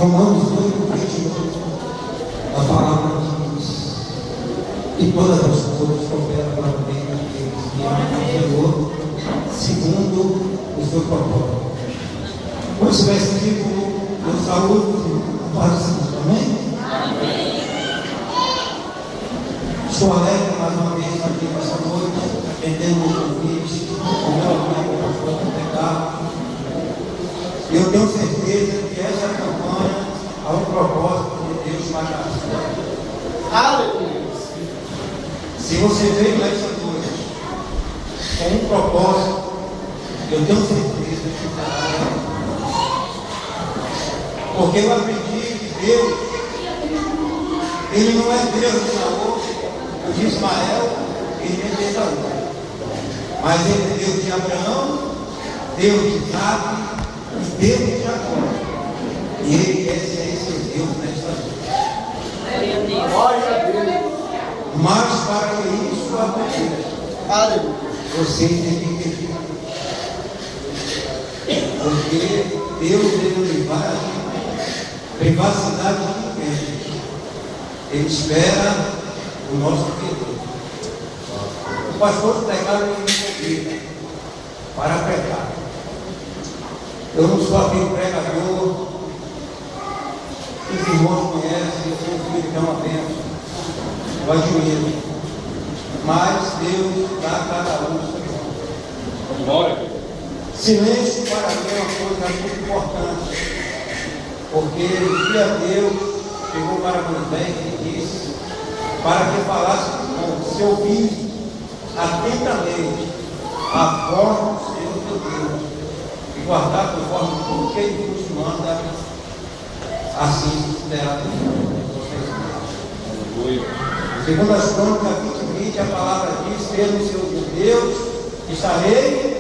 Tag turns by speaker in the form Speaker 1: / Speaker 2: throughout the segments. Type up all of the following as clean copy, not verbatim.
Speaker 1: Romanos 8:28, a palavra diz: e todas as coisas cooperam para o bem daqueles que amam o Senhor, segundo o seu propósito. Com esse versículo, eu saúdo a paz do Senhor. Amém? Amém. Estou alegre mais uma vez aqui nessa noite, atendendo o convite, o meu amigo, o pastor pecado. E eu tenho certeza que essa campanha há um propósito de Deus para a sua. Aleluia! Se você veio nessa noite com um propósito, eu tenho certeza que fará. Porque eu aprendi que Deus, Ele não é Deus de Saul, de Ismael e de Esaú, mas Ele é Deus de Abraão, Deus de Isaac e Deus de Jacó. E Ele quer ser esse Deus nesta noite. Glória a Deus. Mas para que isso aconteça, você tem que entender. Porque Deus ele vai privacidade de ninguém. Ele espera o nosso querido. O pastor pregaram me convida para pregar. Eu não sou aquele pregador que os irmãos conhecem, eu sou um filho que é uma bênção. Eu admiro. Mas Deus dá cada um o seu. Glória. Silêncio para mim é uma coisa muito importante. Porque um dia Deus chegou para Moisés e disse para que falasse com seu ouvido atentamente a voz do Senhor teu Deus e guardar conforme tudo que Ele nos manda, assim será tudo. Segundo as Crônicas 20:20, a palavra diz: pelo Senhor Deus estarei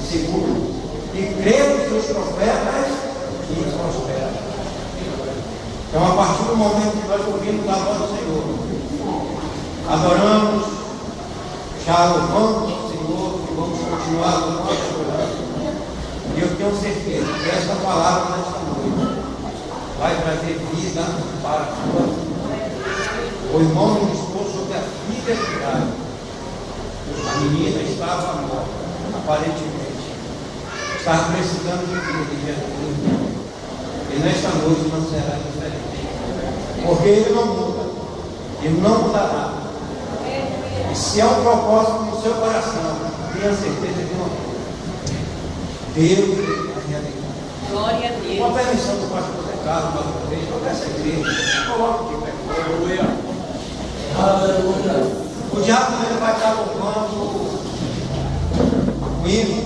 Speaker 1: seguro, e creio nos seus profetas e prospera. Então, a partir do momento que nós ouvimos a voz do Senhor, adoramos, já louvamos o Senhor e vamos continuar louvando. E eu tenho certeza que esta palavra nesta noite vai trazer vida para a sua vida. O irmão ministrou sobre a fidelidade. A menina estava morta, aparentemente. Estava precisando de vida, de Jesus. E nesta noite não será diferente. Porque Ele não muda. Ele não mudará. E se há um propósito no seu coração, tenha certeza de uma coisa: Deus vai realizar. Glória a Deus. Com a permissão do pastor Zé Carlos, mais uma vez, toda essa igreja, coloque de pé. Aleluia. O diabo ele vai estar louvando o hino.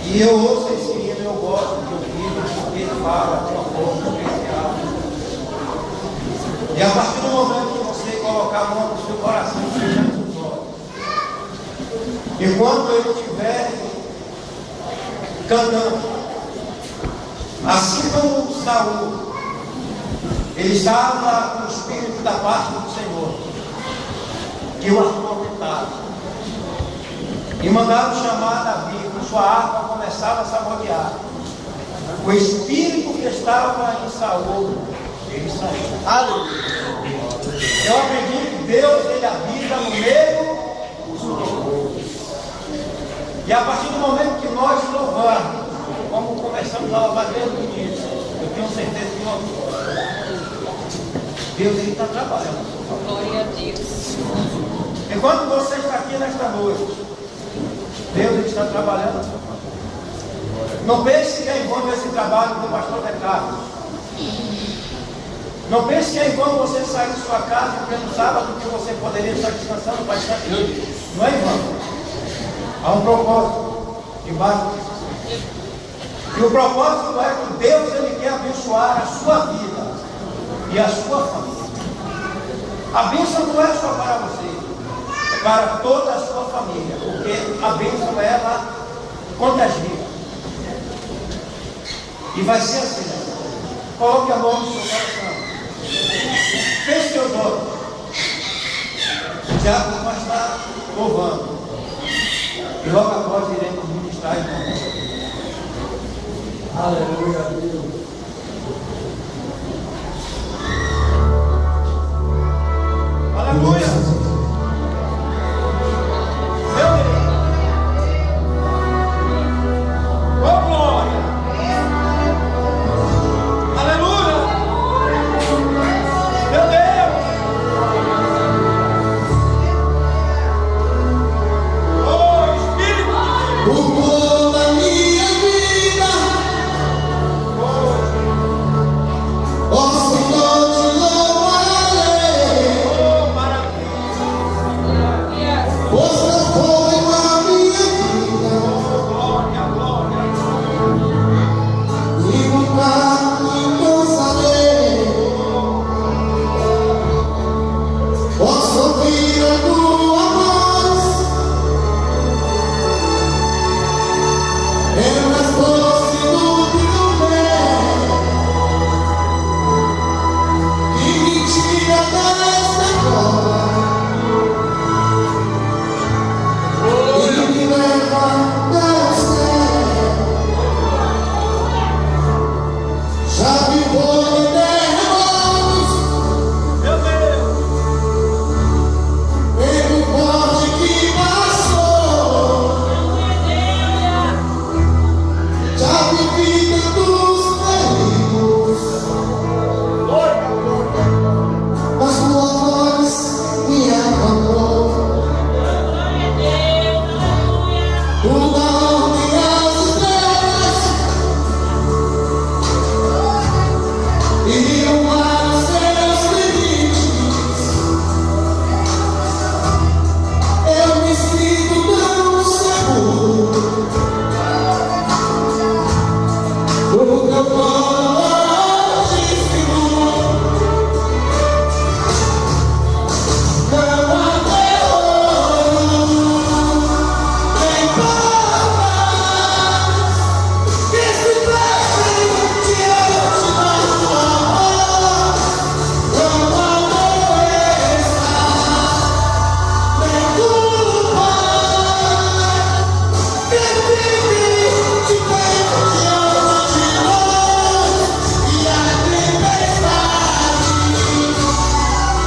Speaker 1: E eu ouço esse hino, eu gosto de ouvir, porque ele fala de uma forma especial. E a partir do momento que você colocar a mão no seu coração e fechar os seus olhos, enquanto ele estiver cantando, assim como Saul, ele estava com o espírito da parte do Senhor, que o atormentava. E mandaram chamar Davi, com sua arma começava a saborear. O espírito que estava em Saul, ele saiu. Aleluia. Eu aprendi que Deus, ele habita no meio dos louvores. E a partir do momento que nós louvamos, como começamos a louvar desde o início, eu tenho certeza de uma coisa: Deus ele está trabalhando. Glória a Deus. Enquanto você está aqui nesta noite, Deus ele está trabalhando. Não pense que é em vão esse trabalho do pastor Zé Carlos. Não pense que é em vão você sair de sua casa e pelo sábado que você poderia estar descansando para estar aqui. Não é em vão. Há um propósito debaixo disso. E o propósito é que Deus ele quer abençoar a sua vida e a sua família. A bênção não é só para você, é para toda a sua família, porque a bênção ela contagia. E vai ser assim. Coloque a mão no seu coração. Feche seus olhos. O diabo vai estar louvando. E logo após iremos ministrar em nome. Aleluia a Deus. Aleluia. Meu Deus. Oh, glória. Aleluia. Meu Deus. Oh, Espírito de Deus.
Speaker 2: Por toda a minha vida, ó Senhor, te louvarei,
Speaker 1: Oh, maravilha.
Speaker 2: pois não foi a minha vida,
Speaker 1: Oh, glória, glória.
Speaker 2: e nunca me cansarei. Posso ouvir a tua voz, é mais doce do que o mel, que me tira desta cova e me leva até o céu. Já vi boi e terremotos,
Speaker 1: Meu Deus.
Speaker 2: pelo forte que passou. Já vivi tantos perigos, mas tua voz me acalmou. Tu dorme as estrelas e o mar os seus limites. Eu me sinto tão seguro no teu colo altíssimo. Não há terror, nem paz que se feche diante da tua voz. Não há doença, nem culpa que fique de pé diante de nós. E a tempestade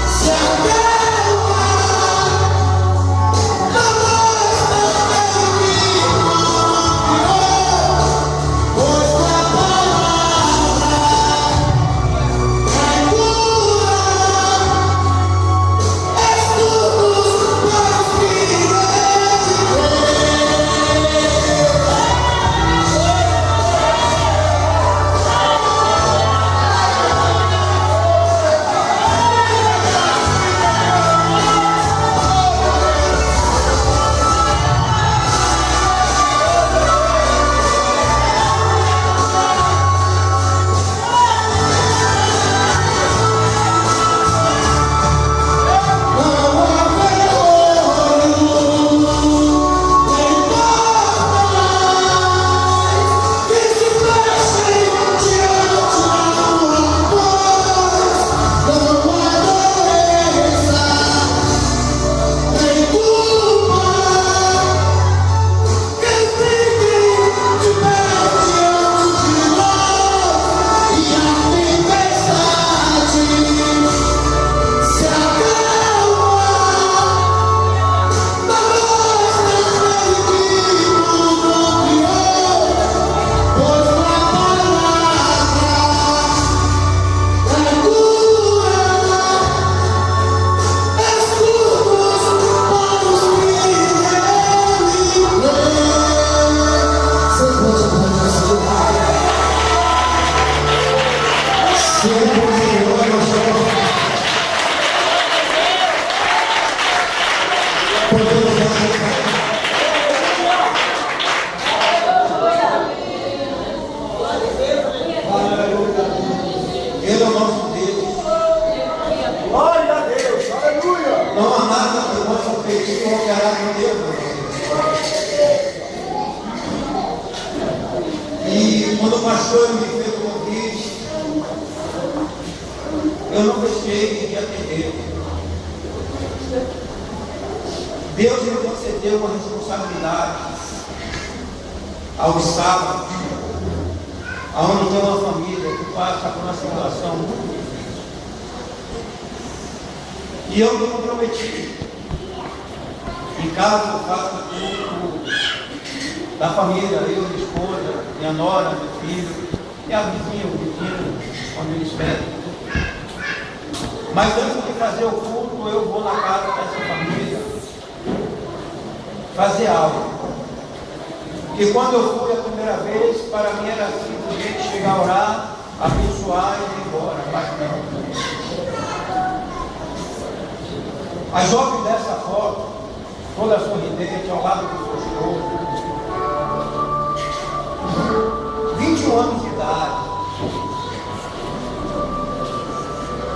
Speaker 2: se acalma, não basta ter pois tua palavra é cura, estudos para os filhos de Não há vergonha, nem paz que se feche diante da tua voz. Não há doença, nem culpa que fique de pé diante de nós. E a tempestade se acalma, não basta ter pior, pois tua palavra é cura, escudos para os fiéis de Deus. Você pode aplaudir esse lugar? Senhor, podemos
Speaker 1: Ele é o nosso Deus.
Speaker 3: Glória a Deus, aleluia.
Speaker 1: Não há nada que possa ferir ou operar com Deus. E quando o pastor me fez o convite, eu não deixei de atender. Deus me concedeu uma responsabilidade ao sábado Onde tem uma família que passa por uma situação muito difícil. E eu me comprometi. Em casa eu faço culto da família, eu, minha esposa, minha nora, meu filho, e a vizinha, o vizinho, quando eles pedem. Mas antes de fazer o culto, eu vou na casa dessa família fazer algo. E quando eu fui a primeira vez, para mim era simplesmente chegar a orar, abençoar e ir embora. Mas não. A jovem dessa foto, toda sorridente, ao lado do seu esposo, 21 anos de idade,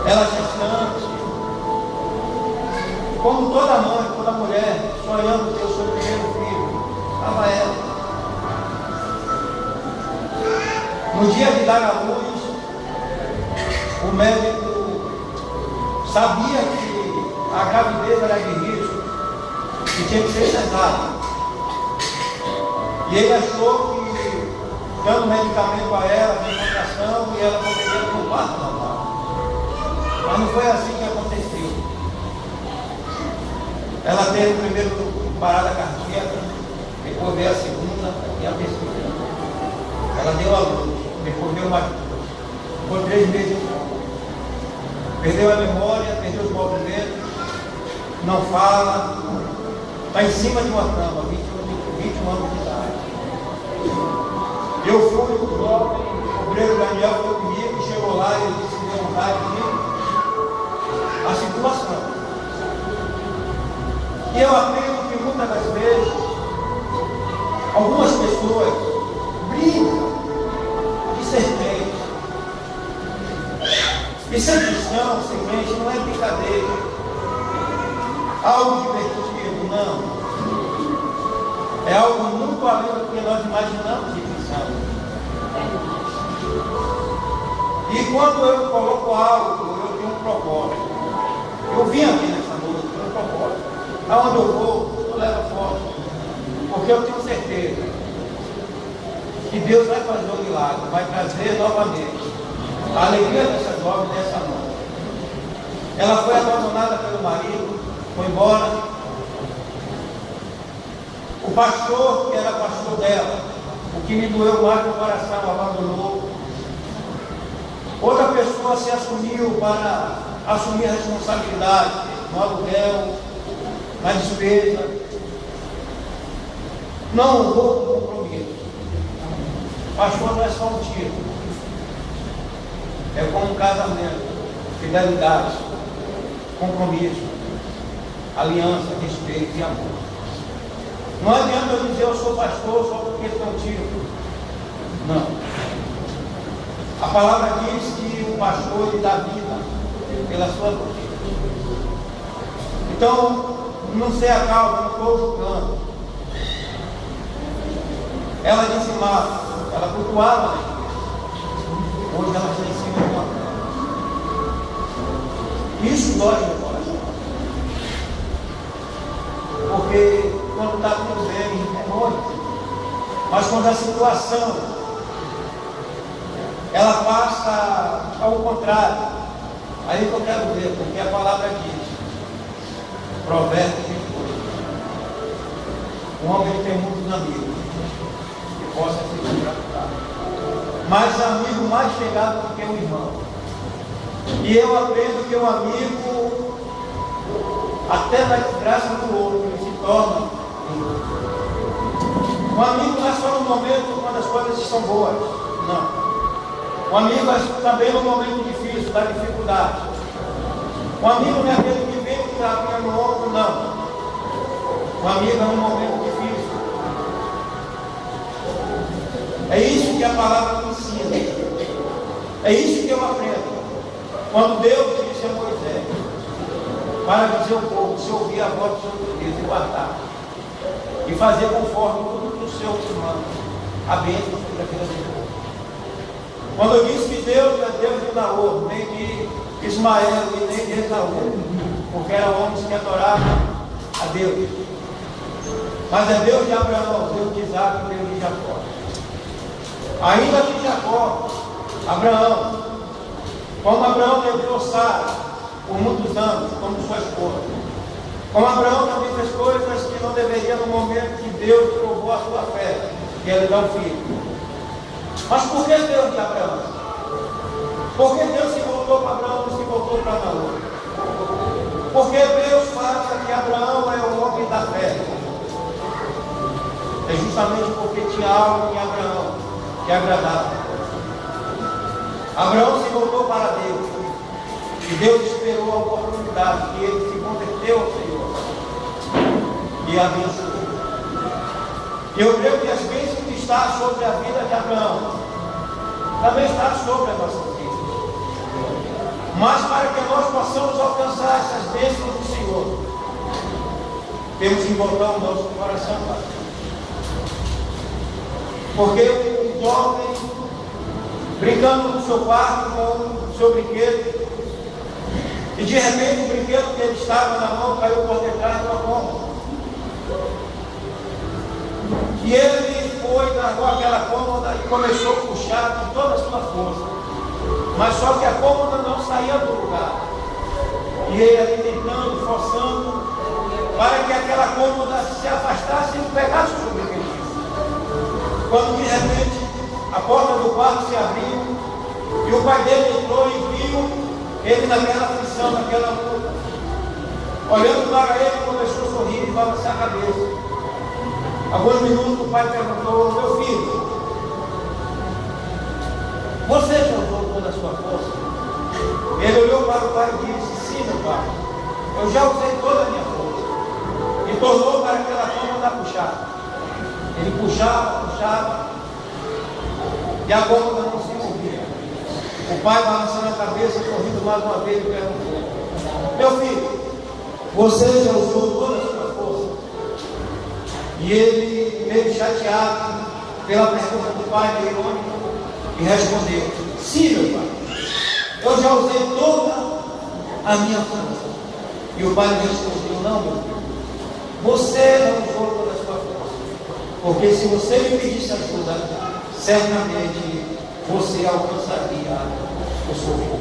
Speaker 1: ela gestante, como toda mãe, toda mulher, sonhando ter o seu primeiro filho, estava ela. No dia de dar a luz, o médico sabia que a gravidez era de risco e tinha que ser cesárea. E ele achou que, dando medicamento a ela, de contração, e ela poderia ter um parto normal. Mas não foi assim que aconteceu. Ela teve o primeiro parada cardíaca, depois veio a segunda e a terceira. Ela deu a luz, depois deu uma. Ficou 3 meses de coma. Perdeu a memória, perdeu os movimentos, não fala, está em cima de uma cama, 21 anos de idade. Eu fui, o jovem, o obreiro Daniel foi comigo, chegou lá e ele disse: deu vontade de mim. A situação. E eu aprendo que muitas das vezes algumas pessoas brincam de serpente. E ser cristão, serpente, não é brincadeira. Algo divertido, não. É algo muito além do que nós imaginamos e pensamos. E quando eu coloco algo, eu tenho um propósito. Eu vim aqui nessa noite, tenho um propósito. Aonde eu vou, eu levo foto. Porque eu tenho certeza que Deus vai fazer o milagre, vai trazer novamente a alegria dessa jovem dessa noite. Ela foi abandonada pelo marido, foi embora. O pastor, que era pastor dela, o que me doeu mais no coração, abandonou. Outra pessoa se assumiu para assumir a responsabilidade no aluguel, na despesa. Não honrou o compromisso. Pastor não é só um título. É como um casamento, fidelidade, compromisso, aliança, respeito e amor. Não adianta eu dizer eu sou pastor só porque tem um título. Não. A palavra diz que o pastor ele dá vida pela sua vida. Então, não sei a causa, não estou julgando. Ela dizimava, ela cultuava na igreja. Hoje ela está em cima de uma cama. Isso dói no coração. Porque quando está tudo bem, é bom. Mas quando a situação ela passa ao contrário, aí que eu quero ver, porque a palavra diz, Provérbios 28, o homem tem muitos amigos que possa se engraçar, mas amigo mais chegado do que o irmão. E eu aprendo que o amigo, até na desgraça do outro, ele se torna um amigo não é só no momento quando as coisas estão boas, não. O amigo é também no momento difícil, da dificuldade. O amigo não é aquele que vem com tapinha no ombro, não. O amigo é no momento difícil. É isso que a palavra me ensina. É isso que eu aprendo. Quando Deus disse a Moisés, para dizer ao povo, se ouvir a voz do seu Deus e guardar, e fazer conforme tudo que o Senhor te manda, a bênção sobre a vida do povo. Quando eu disse que Deus é Deus de Naor, nem de Ismael e nem de Esaú, porque eram homens que adoravam a Deus. Mas é Deus de Abraão, Deus de Isaac e Deus de Jacó. Ainda que Jacó, Abraão, como Abraão levou Sara por muitos anos como sua esposa, como Abraão também fez coisas que não deveria no momento que Deus provou a sua fé, que ele dá um filho. Mas por que Deus de Abraão? Por que Deus se voltou para Abraão e se voltou para Naor? Porque Deus fala que Abraão é o homem da fé. É justamente porque tinha algo em Abraão que agradava. Abraão se voltou para Deus. E Deus esperou a oportunidade que ele se converteu ao Senhor. E abençoou. Eu creio que as bênçãos que estão sobre a vida de Abraão também está sobre a nossa vida. Mas para que nós possamos alcançar essas bênçãos do Senhor, temos que voltar o nosso coração, Pai. Porque o jovem, brincando no seu quarto com o seu brinquedo, e de repente o brinquedo que ele estava na mão caiu por detrás da cômoda. E ele foi, largou aquela cômoda e começou a puxar com toda a sua força. Mas só que a cômoda não saía do lugar. E ele ali tentando, forçando, para que aquela cômoda se afastasse e pegasse o seu brinquedo. Quando de repente a porta do quarto se abriu e o pai dele entrou e viu ele naquela aflição, naquela luta. Olhando para ele, começou a sorrir e balançar a cabeça. Alguns minutos o pai perguntou: meu filho, você já usou toda a sua força? Ele olhou para o pai e disse: sim, meu pai, eu já usei toda a minha força. E tornou para aquela cômoda puxar. Ele puxava, puxava, e a cômoda não se movia. O pai balançando a cabeça, sorrindo mais uma vez e perguntou: meu filho, você já usou toda a sua força? E ele, meio chateado pela pergunta do pai, meio irônico, e respondeu: sim, meu pai, eu já usei toda a minha força. E o pai respondeu: não, meu filho, você não usou toda a sua força, porque se você me pedisse ajuda, certamente você alcançaria o socorro.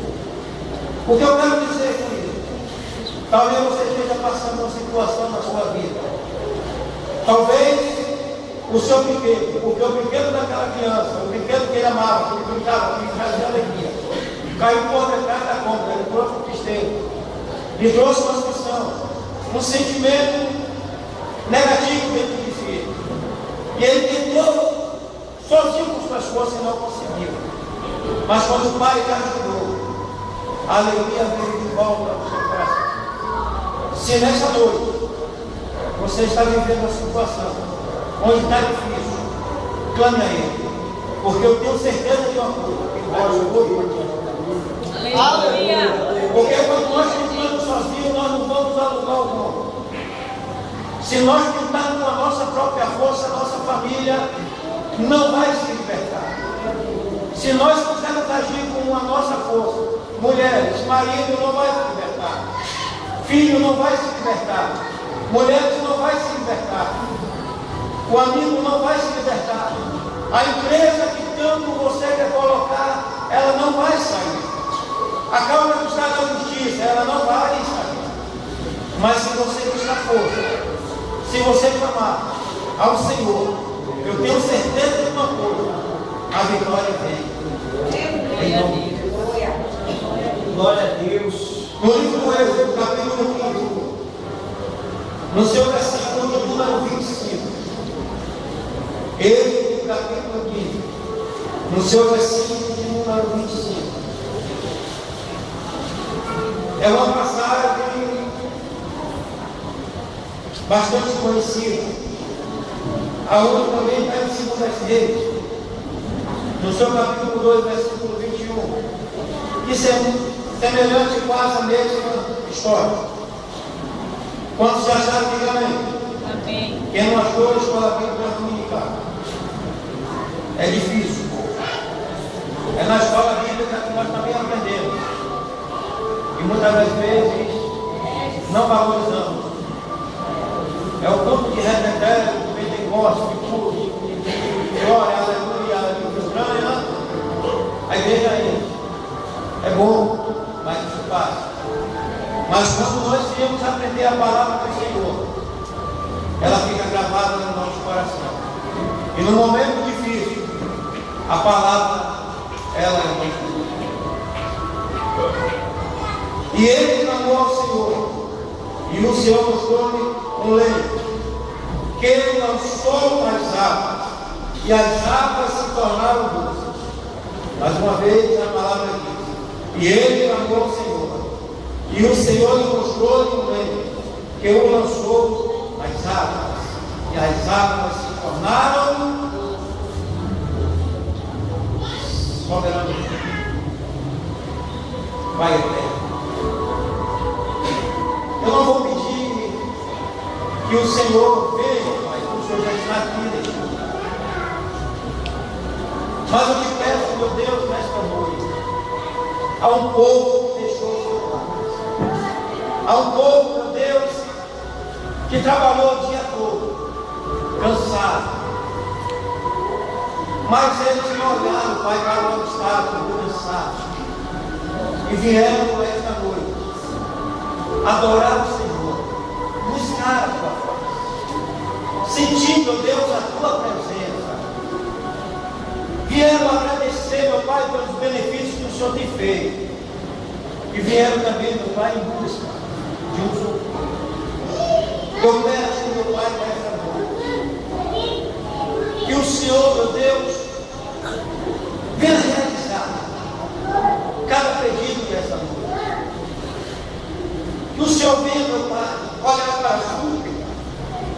Speaker 1: O que eu quero dizer com isso? Talvez você esteja passando uma situação na sua vida. Talvez o seu brinquedo, porque o brinquedo daquela criança, o brinquedo que ele amava, que ele brincava, que ele trazia alegria, caiu por detrás da cômoda, ele trouxe um tristeza, lhe trouxe uma situação, um sentimento negativo dentro de si. E ele tentou sozinho com suas forças e não conseguiu. Mas quando o pai lhe ajudou, a alegria veio de volta ao seu coração. Se nessa noite você está vivendo uma situação onde está difícil, clame a Ele, porque eu tenho certeza de uma coisa: Ele vai te ouvir.
Speaker 2: Aleluia.
Speaker 1: Porque quando nós estamos sozinhos, nós não vamos a lugar algum. Se nós tentarmos com a nossa própria força, a nossa família não vai se libertar. Se nós quisermos agir com a nossa força, mulheres, marido não vai se libertar, filho não vai se libertar, mulheres não vai se libertar, o amigo não vai se libertar, a empresa que tanto você quer colocar, ela não vai sair, a causa que está na justiça, ela não vai sair. Mas se você buscar força, se você clamar ao Senhor, eu tenho certeza de uma coisa: a vitória vem.
Speaker 3: Glória a Deus.
Speaker 1: No livro do Êxodo, capítulo 15, no seu versículo de número 25. Êxodo, capítulo 15, no seu versículo de número 25. É uma passagem bastante conhecida, aonde também está em 2 Reis, no seu capítulo 2, versículo 21. Isso é semelhante quase à mesma história. Quando se acharam, diga amém. Quem não achou, a escola bíblica dominical. É difícil. É na escola bíblica que nós também aprendemos. E muitas das vezes não valorizamos. É o campo de reteté, do Pentecostes, de curso, de glória, aleluia, aleluia, Mas quando nós viemos aprender a palavra do Senhor, ela fica gravada no nosso coração. E no momento difícil, a palavra, ela é muito. E ele clamou ao Senhor, e o Senhor mostrou-lhe um leito, que ele lançou as águas, e as águas se tornaram doces. Mais uma vez a palavra diz, e ele clamou ao Senhor, e o Senhor lhe mostrou-lhe um leito, que o lançou as águas, e as águas se tornaram soberano. Pai eterno, eu não vou pedir que o Senhor veja, Pai, o Senhor já está aqui neste lugar. Mas eu te peço, meu Deus, nesta noite, a um povo que deixou o seu lar, a um povo, meu Deus, que trabalhou o dia todo, cansado, mas eles não olharam, Pai, para o obstáculo do cansaço, e vieram esta noite adorar o Senhor, buscar a tua face, sentir, meu Deus, a tua presença. Vieram agradecer, meu Pai, pelos benefícios que o Senhor tem feito, e vieram também, meu Pai, em busca de um socorro. Eu peço, meu Pai, nesta noite, que o Senhor, meu Deus, venha realizar cada pedido dessa noite. Que o Senhor venha, meu Pai, olhar para a súplica,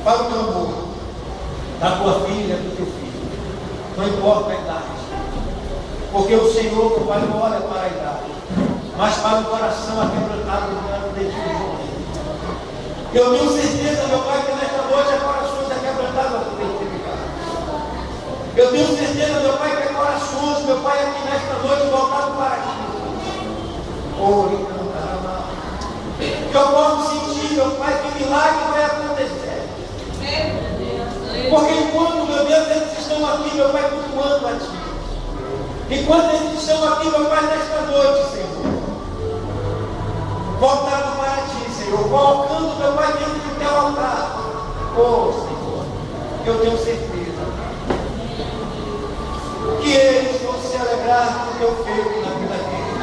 Speaker 1: para o clamor da tua filha, do teu filho, não importa a idade, porque o Senhor, meu Pai, não olha para a idade, mas para o coração aquebrantado do dedinho. Eu tenho certeza, meu Pai, que nesta noite há corações aquebrantados por identificar. Eu tenho certeza, meu Pai, que há corações, meu Pai, aqui nesta noite voltados para ti. Que eu posso sentir, meu Pai, que milagre vai acontecer. Porque enquanto, meu Deus, eles estão aqui, meu Pai, cultuando a Ti. Enquanto eles estão aqui, meu Pai, nesta noite, Senhor, voltado para Ti, Senhor, colocando, meu Pai, dentro do Teu altar. Oh, Senhor, eu tenho certeza que eles vão se alegrar com o Teu feito na vida deles.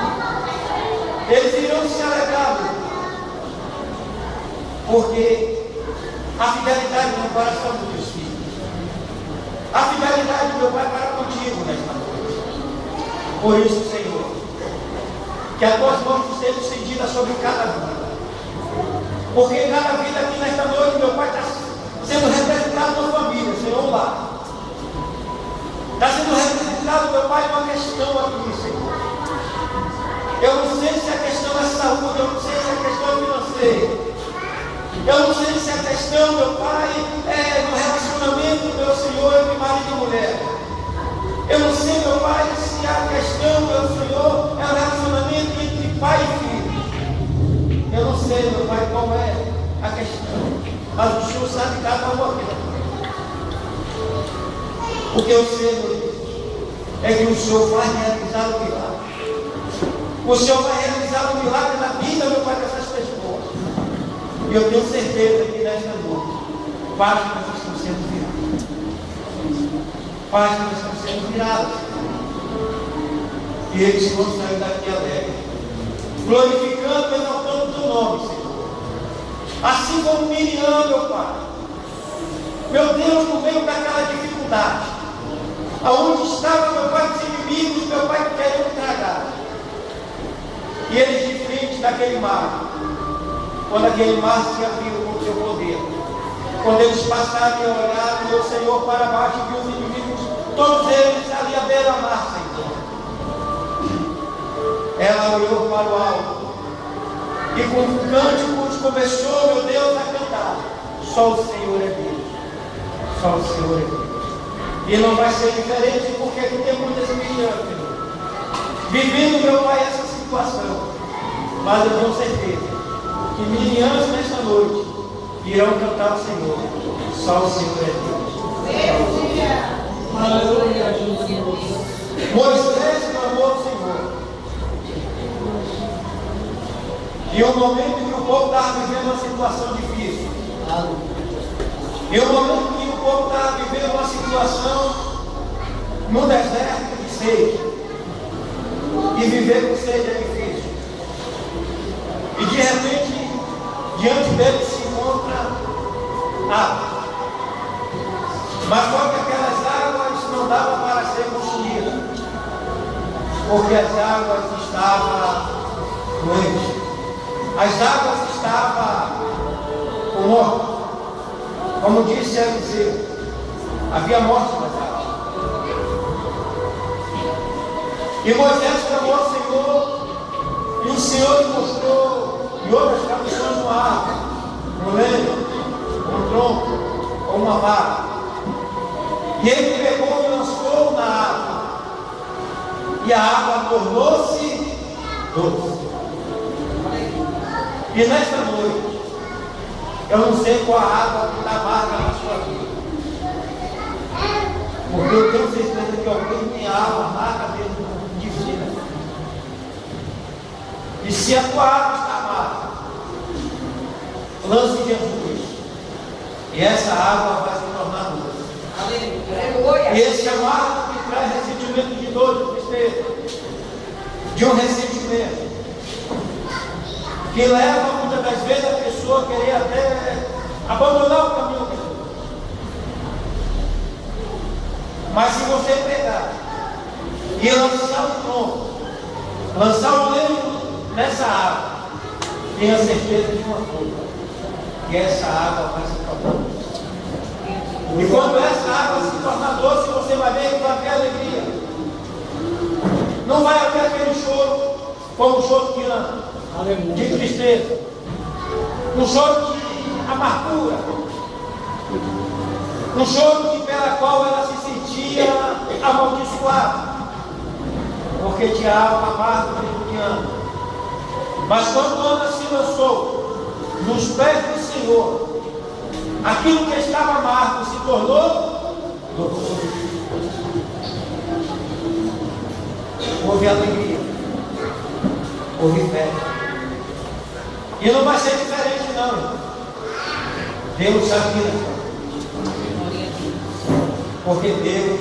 Speaker 1: Eles irão se alegrar, meu Deus, porque a fidelidade no coração dos teus filhos, a fidelidade, meu Pai, para contigo nesta noite. Por isso, Senhor, que as tuas mãos estejam estendidas sobre cada vida, porque cada vida aqui nesta noite, meu Pai, está sendo representado na família, Senhor, lá. Está sendo representado, meu Pai, uma questão aqui, Senhor. Eu não sei se a questão é saúde, eu não sei se a questão é financeira. Eu não sei se a questão, meu Pai, é no relacionamento, meu Senhor, entre marido e mulher. Eu não sei, meu Pai, se a questão, meu Senhor, é o relacionamento entre pai e filho. Eu não sei, meu Pai, qual é a questão. Mas o Senhor sabe cada uma delas. O que eu sei, meu Deus, é que o Senhor vai realizar o milagre. O Senhor vai realizar o milagre na vida, meu Pai, dessas pessoas. E eu tenho certeza que nesta noite, páginas estão sendo viradas. Páginas estão sendo viradas. E eles vão sair daqui alegres, glorificando e exaltando o teu nome, Senhor. Assim como Miriam, meu Pai. Meu Deus, no meio daquela dificuldade, aonde estavam, meu Pai, os inimigos, meu Pai, que queriam tragar. E eles de frente daquele mar, quando aquele mar se abriu com o seu poder, quando eles passaram e olharam, meu Senhor, para baixo e viu os inimigos, todos eles ali à beira-mar, Senhor. Ela olhou para o alto e com cânticos começou, meu Deus, a cantar. Só o Senhor é Deus. Só o Senhor é Deus. E não vai ser diferente, porque aqui tem muitas meninas, Senhor, vivendo, meu Pai, essa situação. Mas eu tenho certeza que meninas nesta noite irão cantar ao Senhor. Só o Senhor é Deus. Aleluia, Jesus. Moisés clamou ao Senhor. E um momento em que o povo estava vivendo uma situação difícil. E um momento em que o povo estava vivendo uma situação no deserto de sede. E viver com sede é difícil. E de repente, diante dele se encontra água. Mas só que aquelas águas não davam para ser consumidas, porque as águas estavam doentes, as águas estavam com morte, como disse Eliseu, havia morte nas águas. E Moisés clamou ao Senhor, e o Senhor lhe mostrou em outras traduções uma árvore, um lenho, um tronco ou uma vara. E ele pegou e lançou na água. E a água tornou-se doce. E nesta noite, eu não sei qual a água que está amarga na sua vida. Porque eu tenho certeza que alguém tem água amarga dentro de vida. E se a tua água está amarga, lance Jesus. E essa água vai se tornar doce. E esse amargo que traz ressentimento de dor, de tristeza, de um ressentimento, que leva muitas das vezes a pessoa a querer até abandonar o caminho de Deus. Mas se você pegar e lançar o tronco, lançar o lenho nessa água, tenha certeza de uma coisa, que essa água vai se tornar doce. E quando essa água se tornar doce, você vai ver que vai haver alegria. Não vai haver aquele choro, como o choro de ano, de tristeza, um choro de amargura, um choro pela qual ela se sentia amaldiçoada, porque tinha algo amargo dentro de Ana. Mas quando Ana se lançou nos pés do Senhor, aquilo que estava amargo se tornou doce. Houve alegria, houve fé. E não vai ser diferente não. Deus sabia. Porque Deus,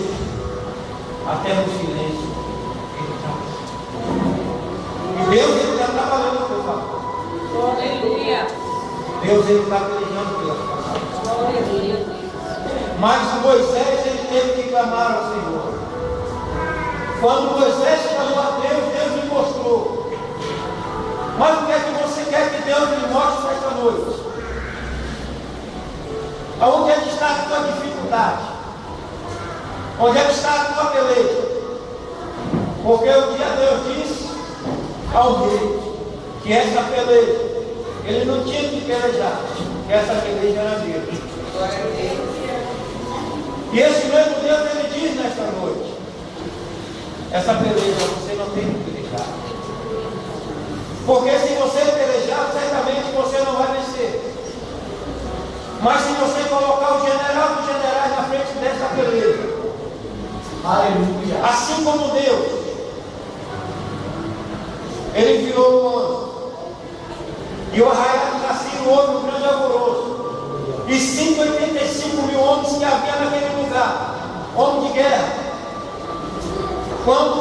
Speaker 1: até no silêncio, Ele está. E Deus, Ele está trabalhando no teu favor.
Speaker 4: Aleluia.
Speaker 1: Deus, Ele está pelejando pela tua causa. Mas Moisés, ele teve que clamar ao Senhor. Quando Moisés clamou a Deus, Deus lhe mostrou. Mas o que é que você quer que Deus lhe mostre nesta noite? Onde é que está a tua dificuldade? Onde é que está a tua peleja? Porque um dia Deus disse ao rei que essa peleja, ele não tinha que pelejar, que essa peleja era dele. E esse mesmo Deus, ele diz nesta noite, essa peleja você não tem que pelejar. Porque se você pelejar, certamente você não vai vencer. Mas se você colocar o general dos generais na frente dessa peleja, aleluia, assim como Deus, ele virou o anjo, e o arraial de Jaciro houve um grande alvoroço, e 185 mil homens que havia naquele lugar, homens de guerra. Quando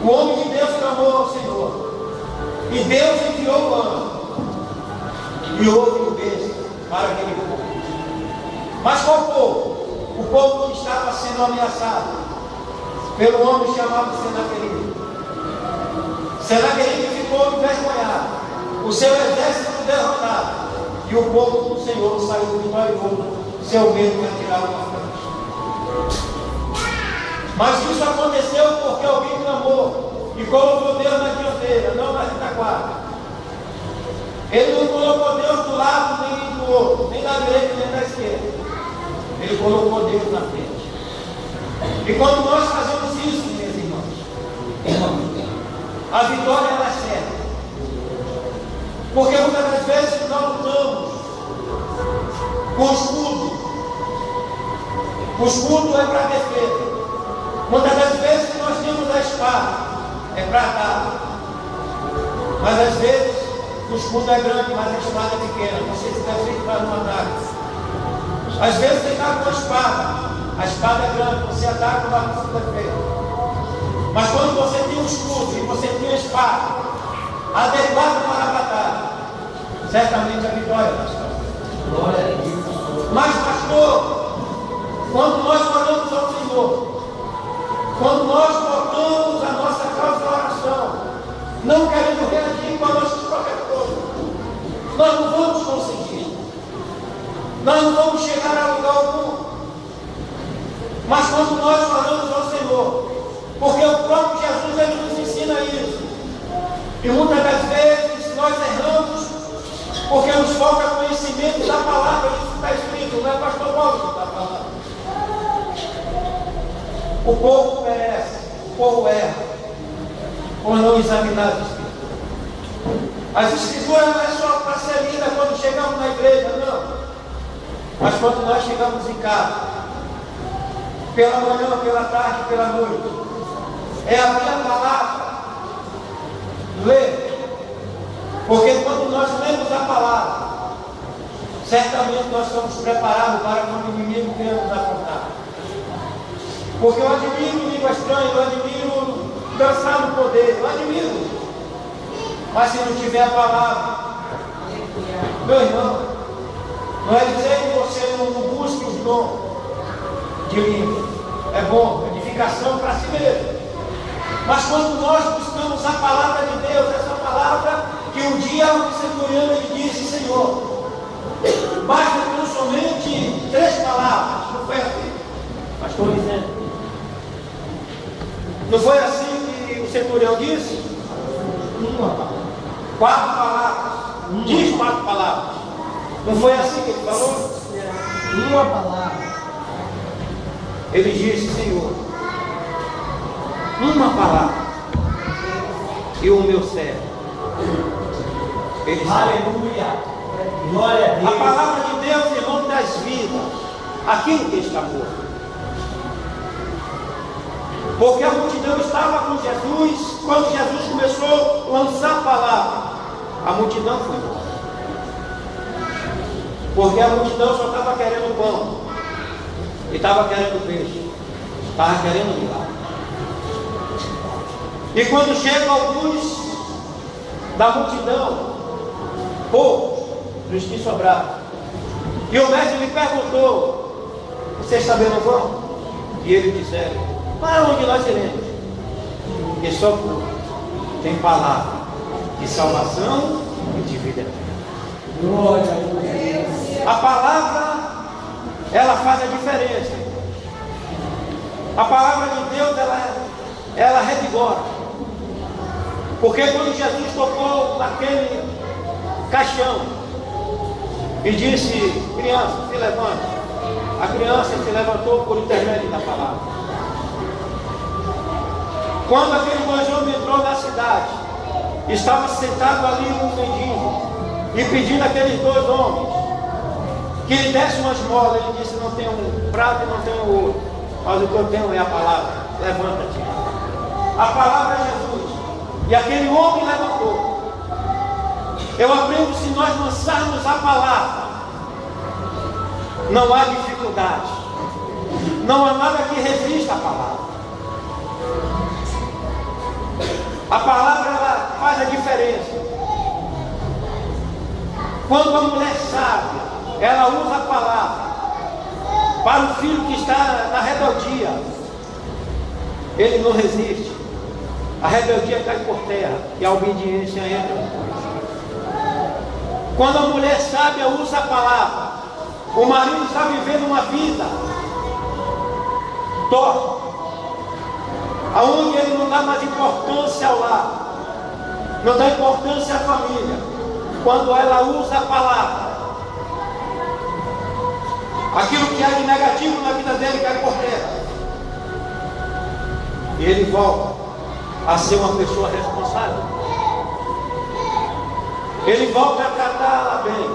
Speaker 1: o homem de Deus clamou ao Senhor, e Deus enviou o anjo, e houve um beijo para aquele povo. Mas qual povo? O povo que estava sendo ameaçado pelo homem chamado Senaqueribe. Senaqueribe ficou envergonhado, o seu exército derrotado, e o povo do Senhor saiu vitorioso, seu medo vai tirar uma frente. Mas isso aconteceu porque alguém clamou e colocou Deus na dianteira, não na retaguarda. Ele não colocou Deus do lado nem do outro, nem da direita nem da esquerda. Ele colocou Deus na frente. E quando nós fazemos isso, meus irmãos, a vitória ela é certa. Porque muitas das vezes nós lutamos com escudo. O escudo é para defesa. Muitas das vezes nós temos a espada, é para dar. Mas às vezes o escudo é grande, mas a espada é pequena. Você se defende para não ataque. Às vezes você está com a espada é grande, você ataca, mas não se defende. Mas quando você tem um escudo e você tem a espada adequada para a batalha, certamente a vitória vai estar.
Speaker 3: Glória a Deus.
Speaker 1: Mas pastor, quando nós oramos ao Senhor, quando nós colocamos a nossa causa na oração, não queremos reagir com a nossa própria coisa, nós não vamos conseguir, nós não vamos chegar a lugar algum. Mas quando nós oramos ao Senhor, porque o próprio Jesus ele nos ensina isso, e muitas das vezes nós erramos porque nos falta conhecimento da palavra. Isso está escrito, não é pastor Paulo que está falando. O povo perece, o povo erra por não examinar as escrituras. As escrituras não é só para ser lida quando chegamos na igreja, não. Mas quando nós chegamos em casa, pela manhã, pela tarde, pela noite, é abrir a palavra, ler. Porque quando nós lemos a palavra, certamente nós estamos preparados para quando o inimigo venha nos afrontar. Porque eu admiro língua estranha, eu admiro dançar no poder, eu admiro. Mas se não tiver a palavra, meu irmão, não é dizer que você não busque os dons de língua. É bom, edificação para si mesmo. Mas quando nós buscamos a palavra de Deus, essa palavra que um dia o centurião ele disse: Senhor, basta tão somente 3 palavras. Não foi assim? Mas estou dizendo. Não foi assim que o centurião disse? 4 palavras. Diz 4 palavras. Não foi assim que ele falou?
Speaker 3: Uma palavra.
Speaker 1: Ele disse: Senhor, uma palavra, e o meu servo, ele sabe.
Speaker 3: Aleluia. Glória a
Speaker 1: A
Speaker 3: Deus.
Speaker 1: palavra de Deus, irmão, traz vida aquilo que está morto. Porque a multidão estava com Jesus, quando Jesus começou a lançar a palavra, a multidão foi embora. Porque a multidão só estava querendo pão, e estava querendo peixe, estava querendo milagre. E quando chegam alguns da multidão, poucos, dos que sobraram, e o mestre lhe perguntou: vocês também não vão? E eles disseram: para onde nós iremos? Porque só tem palavra de salvação e de vida eterna.
Speaker 3: Glória a Deus.
Speaker 1: A palavra, ela faz a diferença. A palavra de Deus, ela revigora. Porque quando Jesus tocou naquele caixão e disse: criança, se levante, a criança se levantou por intermédio da palavra. Quando aquele manjoso entrou na cidade, estava sentado ali um mendigo e pedindo àqueles 2 homens que lhe desse uma esmola. Ele disse: não tenho um prato e não tenho ouro, mas o que eu tenho é a palavra. Levanta-te. A palavra é Jesus. E aquele homem levantou. Eu aprendo: se nós lançarmos a palavra, não há dificuldade, não há nada que resista à palavra. A palavra, ela faz a diferença. Quando a mulher sábia, ela usa a palavra para o filho que está na rebeldia, ele não resiste. A rebeldia cai por terra e a obediência entra. Quando a mulher sábia usa a palavra, o marido está vivendo uma vida torta, aonde ele não dá mais importância ao lar, não dá importância à família. Quando ela usa a palavra, aquilo que há de negativo na vida dele cai por terra, e ele volta a ser uma pessoa responsável. Ele volta a tratá-la bem,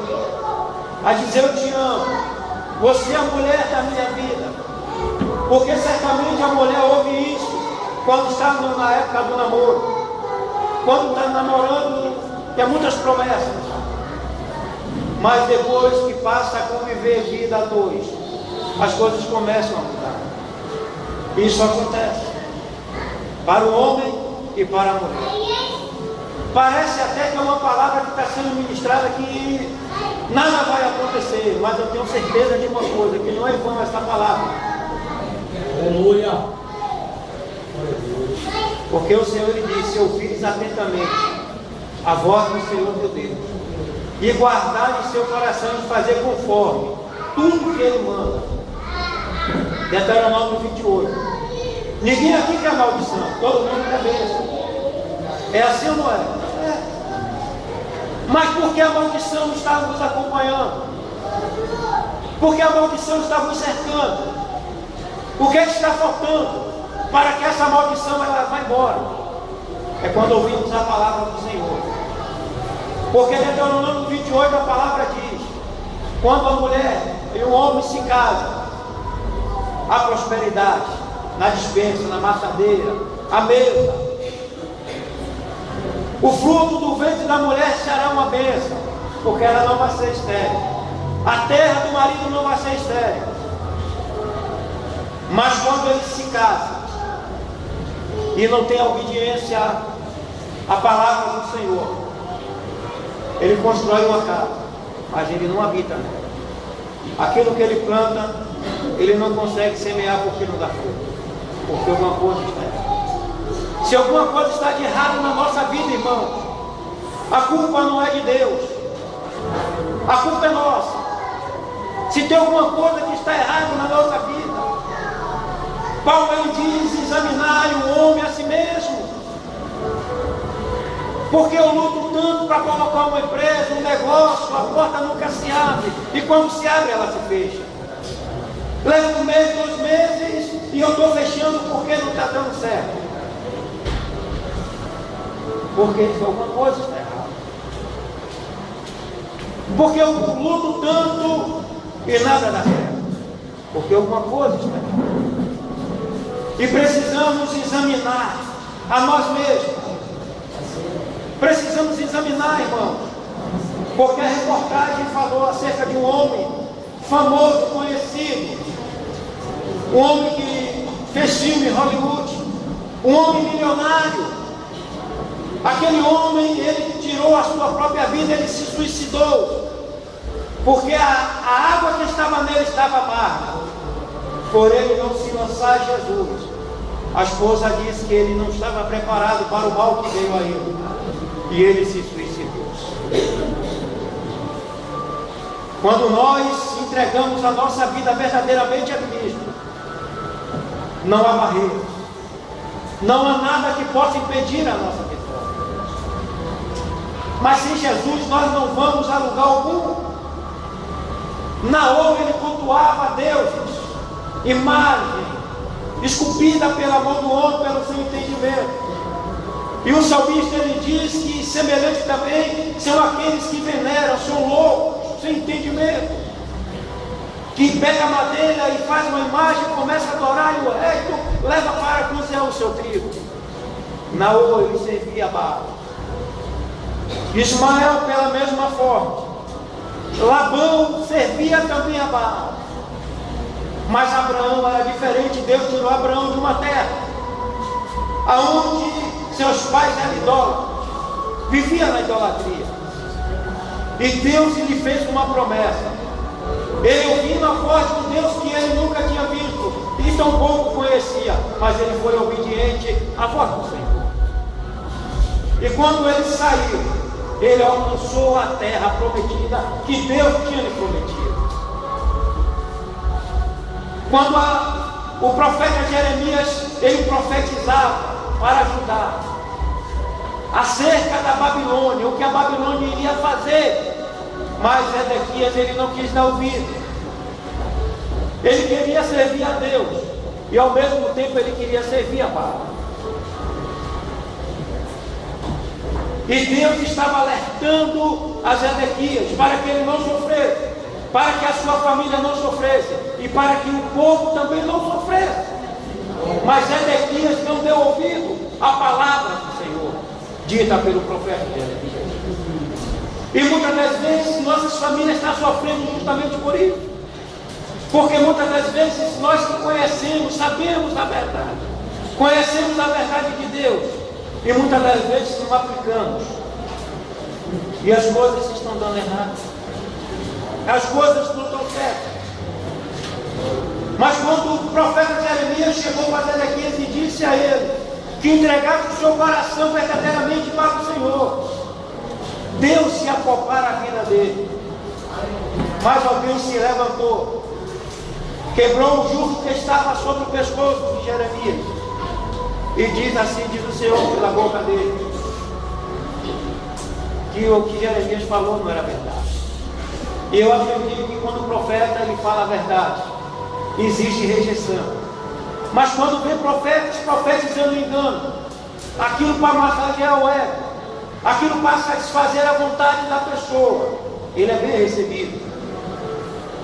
Speaker 1: a dizer: eu te amo, você é a mulher da minha vida. Porque certamente a mulher ouve isso quando está na época do namoro, quando está namorando tem muitas promessas, mas depois que passa a conviver vida a dois, as coisas começam a mudar. Isso acontece para o homem e para a mulher. Parece até que é uma palavra que está sendo ministrada que nada vai acontecer, mas eu tenho certeza de uma coisa, que não é vã essa palavra.
Speaker 3: Aleluia.
Speaker 1: Porque o Senhor lhe disse: ouvis atentamente a voz do Senhor teu Deus, e guardar em seu coração de fazer conforme tudo que Ele manda. Deuteronômio 28. Ninguém aqui quer maldição, todo mundo quer bênção. É assim ou não é? É. Mas por que a maldição está nos acompanhando? Porque a maldição está nos cercando? O que é que está faltando para que essa maldição ela vá embora? É quando ouvimos a palavra do Senhor. Porque em Deuteronômio 28 a palavra diz: quando a mulher e o homem se casam, há prosperidade na despensa, na maçadeira, à mesa. O fruto do ventre da mulher será uma bênção, porque ela não vai ser estéril. A terra do marido não vai ser estéril. Mas quando ele se casa e não tem obediência à palavra do Senhor, ele constrói uma casa, mas ele não habita nela. Aquilo que ele planta, ele não consegue semear porque não dá fruto, porque alguma coisa está errada. Se alguma coisa está de errado na nossa vida, irmão, a culpa não é de Deus, a culpa é nossa. Se tem alguma coisa que está errada na nossa vida, Paulo ele diz: examinar o homem a si mesmo. Porque eu luto tanto para colocar uma empresa, um negócio, a porta nunca se abre, e quando se abre ela se fecha. Leva 1 mês, 2 meses, e eu estou fechando porque não está dando certo. Porque alguma coisa está errada. Porque eu luto tanto e nada dá certo. Porque alguma coisa está errada. E precisamos examinar a nós mesmos. Precisamos examinar, irmãos. Porque a reportagem falou acerca de um homem famoso, conhecido. Um homem que fez filme em Hollywood. Um homem milionário. Aquele homem, ele tirou a sua própria vida, ele se suicidou. Porque a água que estava nele estava amarga. Por ele não se lançar a Jesus. A esposa disse que ele não estava preparado para o mal que veio a ele. E ele se suicidou. Quando nós entregamos a nossa vida verdadeiramente a Cristo, não há barreiras. Não há nada que possa impedir a nossa vitória. Mas sem Jesus nós não vamos a lugar algum. Naor ele cultuava a deuses, imagem, esculpida pela mão do homem, pelo seu entendimento. E o salmista ele diz que semelhante também são aqueles que veneram, são loucos, sem entendimento, que pega a madeira e faz uma imagem, começa a adorar e o resto leva para cozinhar o seu trigo. Naor ele servia a Baal. Ismael pela mesma forma. Labão servia também a Baal. Mas Abraão era diferente. Deus tirou Abraão de uma terra aonde seus pais eram idólatras, vivia na idolatria. E Deus lhe fez uma promessa. Ele ouviu a voz de Deus que ele nunca tinha visto e tão pouco conhecia, mas ele foi obediente à voz do Senhor. E quando ele saiu, ele alcançou a terra prometida que Deus tinha lhe prometido. Quando o profeta Jeremias, ele profetizava para Judá acerca da Babilônia, o que a Babilônia iria fazer, mas Ezequias ele não quis dar ouvido. Ele queria servir a Deus e ao mesmo tempo ele queria servir a Baal. E Deus estava alertando a Ezequias para que ele não sofresse, para que a sua família não sofresse e para que o povo também não sofresse. Mas Ezequias não deu ouvido à palavra do Senhor dita pelo profeta Jeremias.
Speaker 4: E muitas das vezes nossas famílias estão sofrendo justamente por isso. Porque muitas das vezes nós que conhecemos, sabemos a verdade, conhecemos a verdade de Deus, e muitas das vezes não aplicamos. E as coisas estão dando errado. As coisas não estão certas. Mas quando o profeta Jeremias chegou para Zedequias e disse a ele que entregasse o seu coração verdadeiramente para o Senhor, Deus se apopara a vida dele. Mas alguém se levantou, quebrou o jugo que estava sobre o pescoço de Jeremias e diz assim, diz o Senhor pela boca dele, que o que Jeremias falou não era verdade. E eu aprendi que quando o profeta ele fala a verdade, existe rejeição. Mas quando vem profetas profetizando engano, aquilo para massagear o ego, aquilo para satisfazer a vontade da pessoa, ele é bem recebido.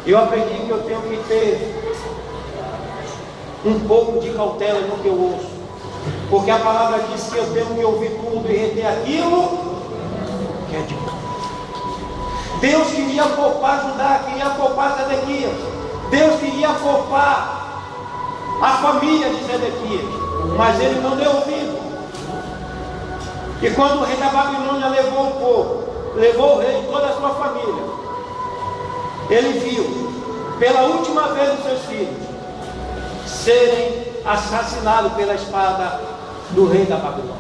Speaker 4: Eu aprendi que eu tenho que ter um pouco de cautela no que eu ouço, porque a palavra diz que eu tenho que ouvir tudo e reter aquilo que é de bom. Deus queria poupar Judá, queria poupar Zedequias. Deus queria poupar a família de Zedequias, mas ele não deu ouvido. E quando o rei da Babilônia levou o povo, levou o rei e toda a sua família, ele viu pela última vez os seus filhos serem assassinados pela espada do rei da Babilônia.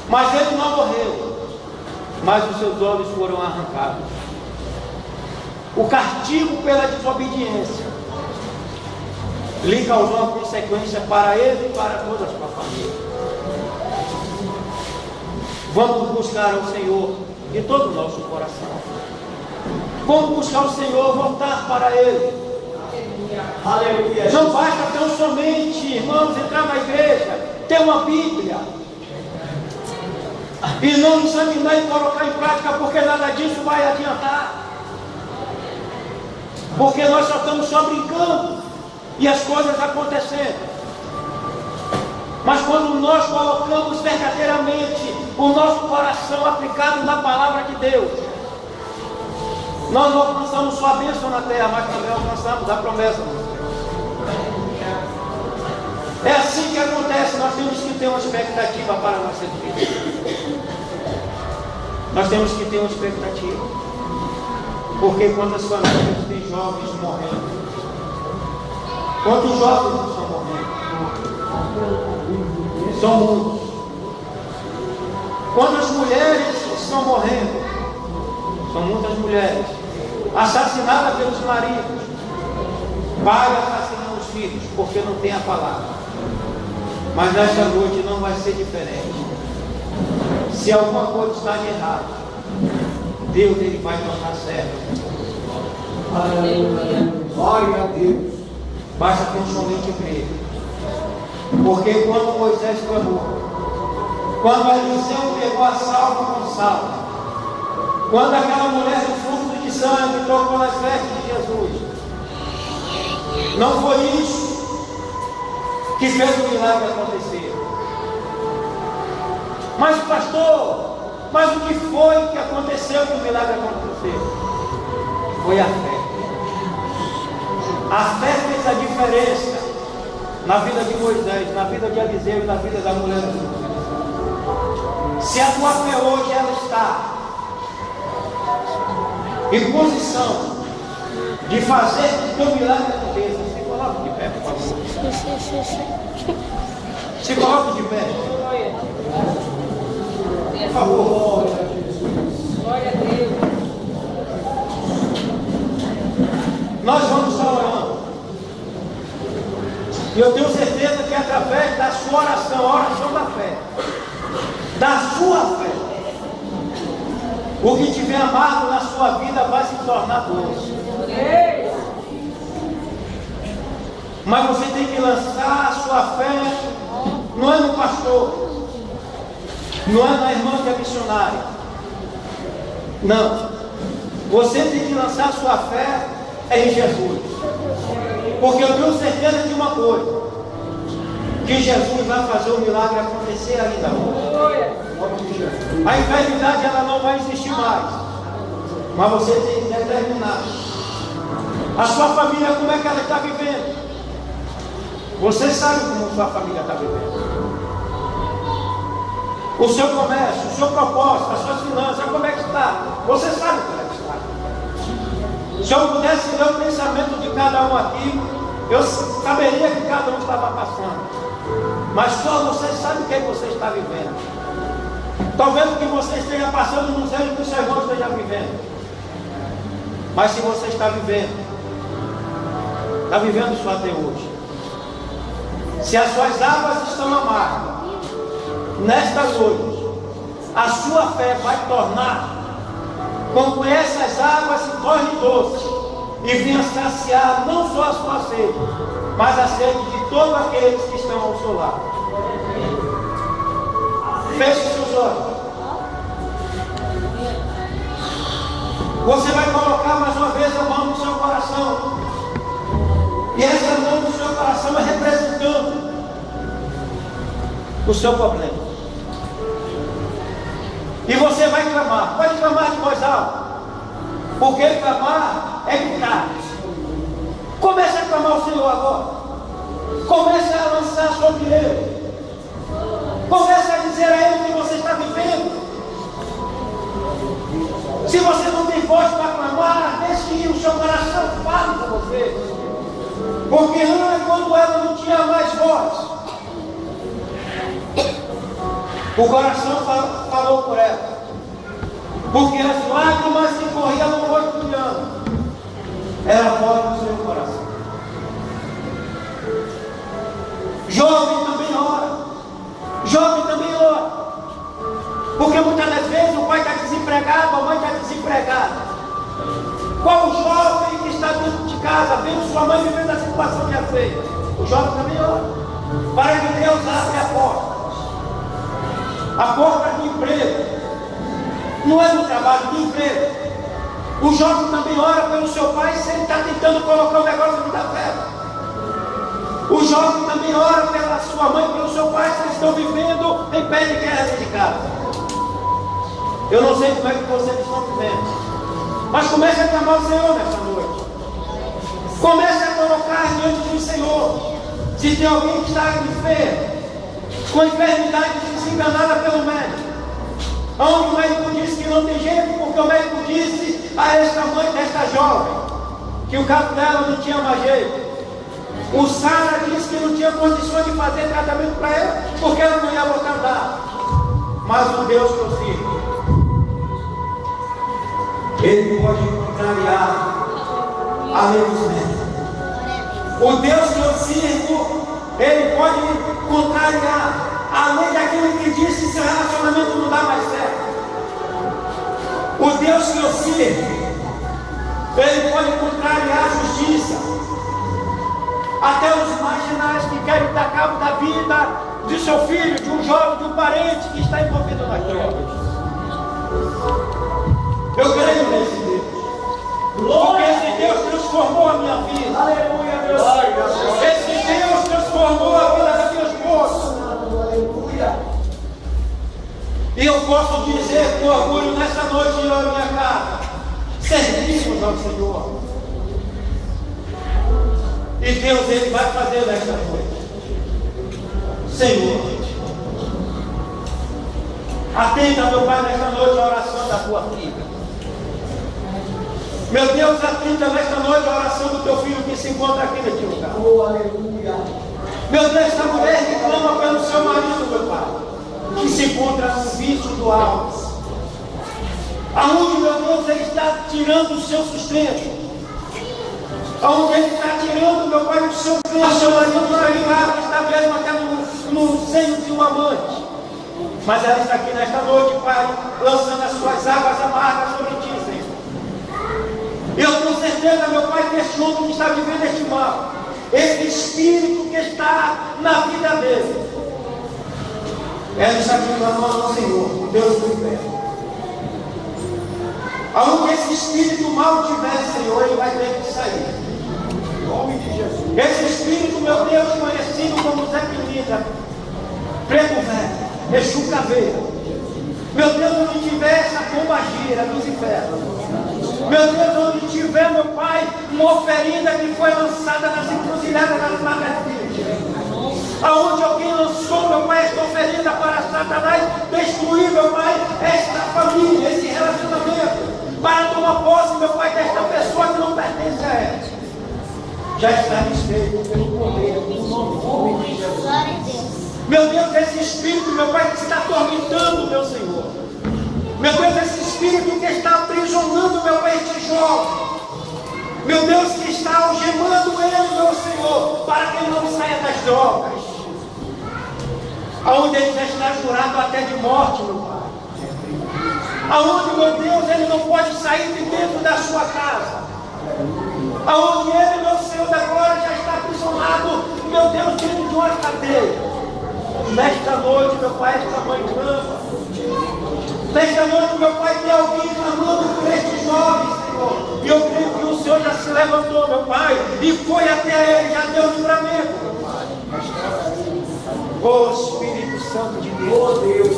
Speaker 4: Mas ele não morreu, mas os seus olhos foram arrancados. O castigo pela desobediência lhe causou uma consequência para ele e para toda a sua família. Vamos buscar ao Senhor de todo o nosso coração. Vamos buscar o Senhor, voltar para Ele. Aleluia. Não basta tão somente, irmãos, entrar na igreja, ter uma Bíblia e não examinar e colocar em prática, porque nada disso vai adiantar. Porque nós só estamos só brincando e as coisas acontecendo. Mas quando nós colocamos verdadeiramente o nosso coração aplicado na palavra de Deus, nós não alcançamos só a bênção na terra, mas também alcançamos a promessa. É assim que acontece. Nós temos que ter uma expectativa para a nossa vida. Nós temos que ter uma expectativa. Porque quantas famílias têm jovens morrendo? Quantos jovens estão morrendo? São muitos. Quantas mulheres estão morrendo? São muitas mulheres. Assassinadas pelos maridos. Pai assassinando os filhos, porque não tem a palavra. Mas nesta noite não vai ser diferente. Se alguma coisa está de errado, Deus ele vai tornar certo. Glória a Deus. Basta tão somente crer. Porque quando Moisés clamou, quando Eliseu pegou a salva com sal, quando aquela mulher do fluxo de sangue tocou nas vestes de Jesus, não foi isso que fez o milagre acontecer. Mas pastor, mas o que foi que aconteceu que o milagre aconteceu? Foi a fé. A fé fez a diferença na vida de Moisés, na vida de Eliseu e na vida da mulher do fluxo. Se a tua fé hoje ela está em posição de fazer com que o milagre aconteça, se coloque de pé, por favor. Se coloque de pé. Por favor.
Speaker 3: Glória a Deus.
Speaker 4: Nós vamos estar orando. E eu tenho certeza que através da sua oração, a oração da fé, da sua fé, o que tiver amargo na sua vida vai se tornar doce. Mas você tem que lançar a sua fé, não é no pastor, não é na irmã que é missionária. Não. Você tem que lançar a sua fé em Jesus. Porque eu tenho certeza de uma coisa, que Jesus vai fazer o milagre acontecer ainda hoje. A enfermidade ela não vai existir mais. Mas você tem que determinar. A sua família, como é que ela está vivendo? Você sabe como sua família está vivendo. O seu comércio, o seu propósito, as suas finanças, como é que está? Você sabe como é que está. Se eu pudesse ler o pensamento de cada um aqui, eu saberia que cada um estava passando. Mas só você sabe o que você está vivendo. Talvez o que você esteja passando não seja o que o seu irmão esteja vivendo. Mas se você está vivendo isso até hoje. Se as suas águas estão amargas, nesta noite, a sua fé vai tornar com que essas águas se tornem doces e venha saciar não só a sua sede, mas a sede de todos aqueles que estão ao seu lado. Feche seus olhos. Você vai colocar mais uma vez a mão no seu coração. E essa mão no seu coração é representando o seu problema. E você vai clamar. Pode clamar de voz alta. Porque clamar é gritar. Comece a clamar o Senhor agora. Comece a lançar sobre Ele. Comece a dizer a Ele que você está vivendo. Se você não tem voz para clamar, deixe que o seu coração fale com você. Porque Ana, quando ela não tinha mais voz, o coração falou por ela. Porque as lágrimas que corriam no rosto de Ana era a voz do seu coração. Jovem também ora. Jovem também ora. Porque muitas das vezes o pai está desempregado, a mãe está desempregada. Qual o jovem que está dentro de casa, vendo sua mãe vivendo a situação que fez? O jovem também ora. Para que Deus abre a porta. A porta de emprego. Não é do trabalho, de emprego. O jovem também ora pelo seu pai se ele está tentando colocar o negócio que dá certo. O jovem também ora pela sua mãe, pelo seu pai, se eles estão vivendo em pé de guerra dentro de casa. Eu não sei como é que vocês estão vivendo. Mas comece a clamar o Senhor nessa noite. Comece a colocar diante do Senhor. Se tem alguém que está enfermo, com enfermidade desenganada pelo médico, onde o médico disse que não tem jeito, porque o médico disse a esta mãe desta jovem que o caso dela não tinha mais jeito. O Sara disse que não tinha condições de fazer tratamento para ela, porque ela não ia voltar a andar. Mas o Deus que eu sirvo, Ele pode contrariar a lei dos médicos. O Deus que eu sirvo, Ele pode contrariar a lei daquele que diz que seu relacionamento não dá mais certo. O Deus que eu sirvo, Ele pode contrariar a justiça. Até os marginais que querem dar cabo da vida de seu filho, de um jovem, de um parente que está envolvido nas drogas. Eu creio nesse Deus. Porque esse Deus transformou a minha vida. Aleluia, Deus. Esse Deus transformou a vida da minha esposa. E eu posso dizer com orgulho nessa noite em minha casa: servimos ao Senhor. E Deus, Ele vai fazer nesta noite. Senhor, atenda, meu Pai, nesta noite a oração da tua filha. Meu Deus, atenda nesta noite a oração do teu filho que se encontra aqui neste lugar. Oh, aleluia. Meu Deus, esta mulher que clama pelo seu marido, meu Pai, que se encontra no vício do alto. Aonde, meu Deus, ele está tirando o seu sustento. Aonde ele está tirando, meu Pai, o seu marido está ligado, está mesmo até no seio de uma amante. Mas ela está aqui nesta noite, Pai, lançando as suas águas amargas sobre ti, Senhor. Eu tenho certeza, meu Pai, que este homem que está vivendo este mal, esse espírito que está na vida dele, ela está aqui clamando ao Senhor, Deus do inferno. Aonde esse espírito mal tiver, Senhor, ele vai ter que sair. Em nome de Jesus. Esse espírito, meu Deus, conhecido como Zé Pinida, Preto Velho, Exu Caveira, tiver essa bomba gira dos infernos, meu Deus, onde tiver, meu Pai, uma oferenda que foi lançada nas encruzilhadas das marcas aonde alguém lançou, meu Pai, esta oferenda para Satanás destruir, meu Pai, esta família, esse relacionamento, para tomar posse, meu Pai, desta pessoa que não pertence a ela, já está desfeito pelo poder do nome de Jesus. Meu Deus, esse espírito, meu Pai, que está atormentando, meu Senhor. Meu Deus, esse espírito que está aprisionando, meu Pai, este jovem. Meu Deus, que está algemando ele, meu Senhor, para que ele não saia das drogas. Aonde ele já está jurado até de morte, meu Pai. Aonde, meu Deus, ele não pode sair de dentro da sua casa. Aonde ele, meu Senhor da glória, já está aprisionado, meu Deus, dentro de uma cadeia. Nesta noite, meu Pai, esta mãe clama. Nesta noite, meu Pai, tem alguém clamando por estes jovens, Senhor. E eu creio que o Senhor já se levantou, meu Pai, e foi até ele, já deu livramento. Oh Espírito Santo de Deus,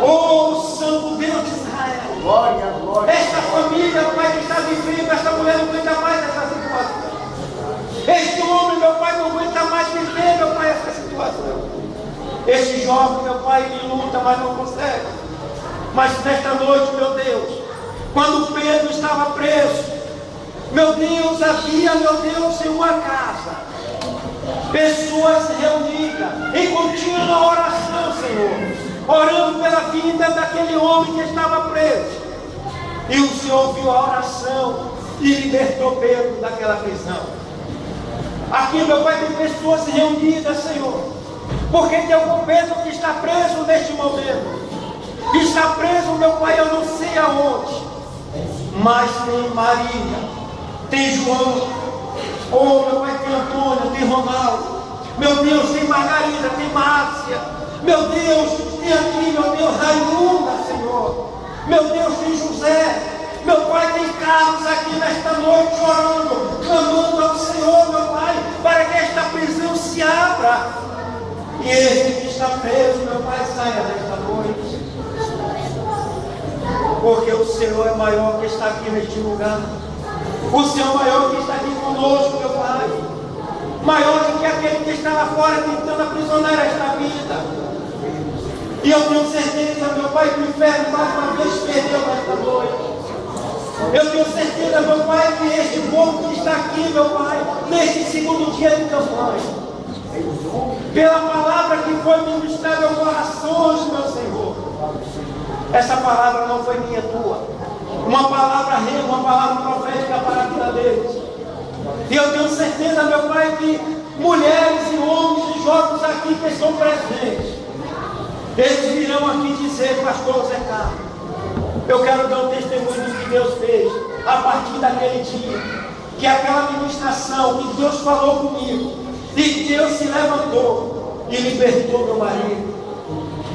Speaker 4: oh Santo Deus de Israel, esta família, Pai, que está vivendo, esta mulher não aguenta mais essa situação. Este homem, meu Pai, não aguenta mais viver, meu Pai, essa situação. Este jovem, meu Pai, ele luta, mas não consegue. Mas nesta noite, meu Deus, quando Pedro estava preso, meu Deus, havia, meu Deus, em uma casa, pessoas reunidas em contínua oração, Senhor, orando pela vida daquele homem que estava preso. E o Senhor ouviu a oração e libertou Pedro daquela prisão. Aqui, meu Pai, tem pessoas reunidas, Senhor, porque tem algum Pedro que está preso neste momento. Está preso, meu Pai, eu não sei aonde. Mas tem Maria, tem João, oh, meu Pai, tem Antônio, tem Ronaldo. Meu Deus, tem Margarida, tem Márcia. Meu Deus, tem aqui, meu Deus, Raimunda, Senhor. Meu Deus, tem José. Meu Pai, tem Carlos aqui nesta noite orando, clamando ao Senhor, meu Pai, para que esta prisão se abra. E esse que está preso, meu Pai, saia nesta noite. Porque o Senhor é maior que está aqui neste lugar. O Senhor é maior que está aqui conosco, meu Pai. Maior do que aquele que está lá fora tentando aprisionar esta vida. E eu tenho certeza, meu Pai, que o inferno mais uma vez perdeu nesta noite. Eu tenho certeza, meu Pai, que este povo que está aqui, meu Pai, neste segundo dia de campanha, pela palavra que foi ministrada aos corações, meu Senhor, essa palavra não foi minha, tua. Uma palavra rema, uma palavra profética para a vida deles. E eu tenho certeza, meu Pai, que mulheres e homens e jovens aqui que estão presentes, eles virão aqui dizer, pastor Zé Carlos, eu quero dar um testemunho do que Deus fez a partir daquele dia, que aquela ministração que Deus falou comigo, e Deus se levantou e libertou meu marido,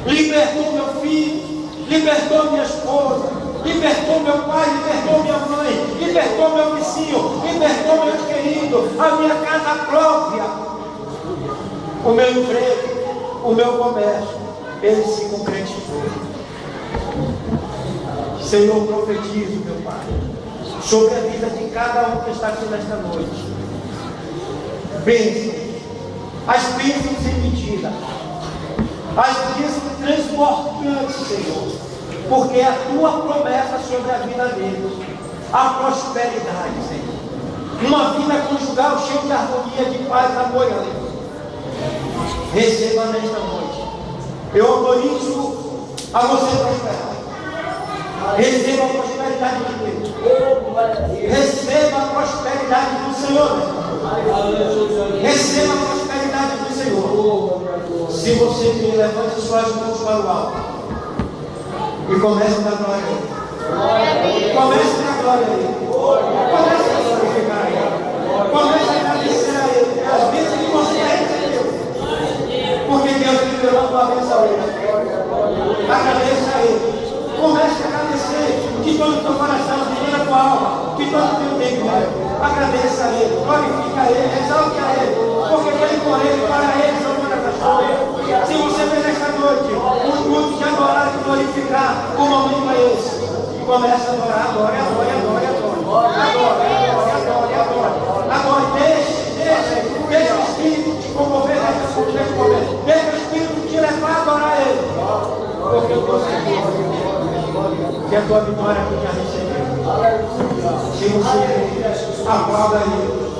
Speaker 4: libertou meu filho, libertou minha esposa, libertou meu pai, libertou minha mãe, libertou meu vizinho, libertou meu querido, a minha casa própria, o meu emprego, o meu comércio, ele se concretizou. Senhor, profetizo, meu Pai, sobre a vida de cada um que está aqui nesta noite. Bênçãos, as bênçãos em medida, as bênçãos transportantes, Senhor, porque é a tua promessa sobre a vida deles, a prosperidade, Senhor, uma vida conjugal cheia de harmonia, de paz, amor e alegria. Receba nesta noite, eu autorizo a você prosperar. Receba a prosperidade de Deus. Receba a prosperidade do Senhor. Receba a prosperidade do Senhor. Se você me levante suas mãos para o alto e comece a dar glória a Ele. Comece a dar glória a Ele. Comece a glorificar a Ele. Comece a agradecer a Ele. Às vezes Ele consegue a Deus. Porque Deus te deu uma bênção a Ele. Agradeça a Ele. Comece a agradecer de todo o teu coração, de toda a tua alma, de todo o teu tempo. Agradeça a Ele, glorifica a Ele, exalte a Ele, porque vem por Ele, para Ele são todas as coisas. Se você vem nesta noite um culto de adorar e glorificar, O momento é esse. E começa a adorar, adore. Adore, deixa o Espírito te comover nesse momento. Deixa o Espírito te levar a adorar Ele. Porque eu estou seguro que a tua vitória tu já recebeu. Se você aplauda Ele.